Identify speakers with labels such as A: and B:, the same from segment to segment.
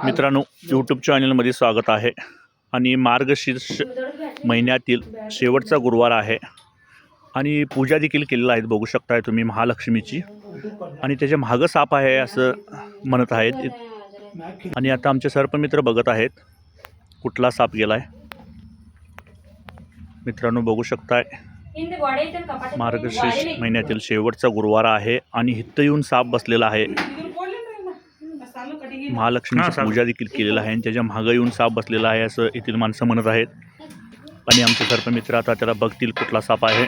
A: मित्रांनो, यूट्यूब चॅनलमध्ये स्वागत आहे. आणि मार्गशीर्ष महिन्यातील शेवटचा गुरुवार आहे आणि पूजा देखील केलेला आहे. बघू शकताय तुम्ही महालक्ष्मीची, आणि त्याच्या मागं साप आहे असं म्हणत आहेत. आणि आता आमचे सर्पमित्र बघत आहेत कुठला साप गेलाय. मित्रांनो बघू शकताय, मार्गशीर्ष महिन्यातील शेवटचा गुरुवार आहे आणि इथं येऊन साप बसलेला आहे. महालक्ष्मीची पूजा देखील केलेला आहे आणि त्याच्या मागं येऊन साप बसलेला आहे असं येथील माणसं म्हणत आहेत. आणि आमचे सर्पमित्र आता त्याला बघतील कुठला साप आहे.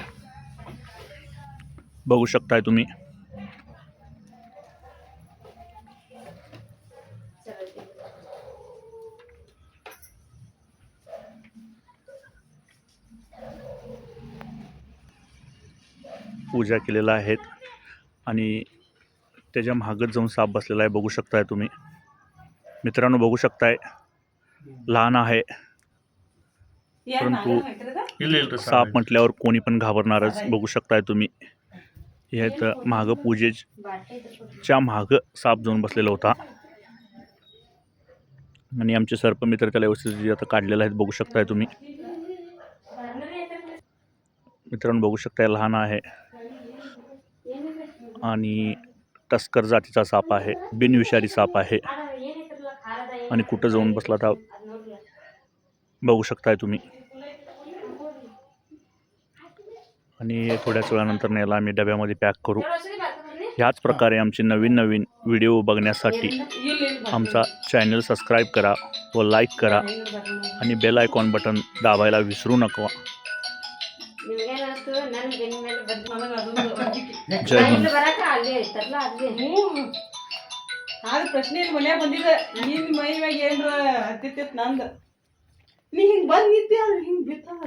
A: बघू शकताय तुम्ही. पूजा केलेला आहेत आणि त्याच्या मागच जाऊन साप बसलेला आहे. बघू शकताय तुम्ही. मित्रांनो बघू शकताय, लहान आहे परंतु साप म्हटल्यावर कोणी पण घाबरणारच. बघू शकताय तुम्ही. हे तर मागं पूजेच्या मागं साप जाऊन बसलेला होता आणि आमचे सर्पमित्र त्याला व्यवस्थित आता काढलेले आहेत. बघू शकताय तुम्ही. मित्रांनो बघू शकताय, लहान आहे आणि टस्कर जातीचा साप आहे, बिनविषारी साप आहे. आणि कुठं जाऊन बसला तर बघू शकताय तुम्ही. आणि थोड्याच वेळानंतर याला आम्ही डब्यामध्ये पॅक करू. ह्याच प्रकारे आमचे नवीन व्हिडिओ बघण्यासाठी आमचा चॅनल सबस्क्राईब करा व लाईक करा आणि बेल आयकॉन बटन दाबायला विसरू नका. जय हिंद.
B: ಪ್ರಶ್ನೆ ಮನೆ ಬಂದಿದೆ. ನೀನ್ ಮೈ ಮ್ಯಾಗ ಏನ್ರ ಹತ್ತಿತ್ ನಂದ ನೀ ಹಿಂಗ್ ಬಂದ್ ನಿಂತಿ ಹಿಂಗ್ ಬಿತ್ತದ.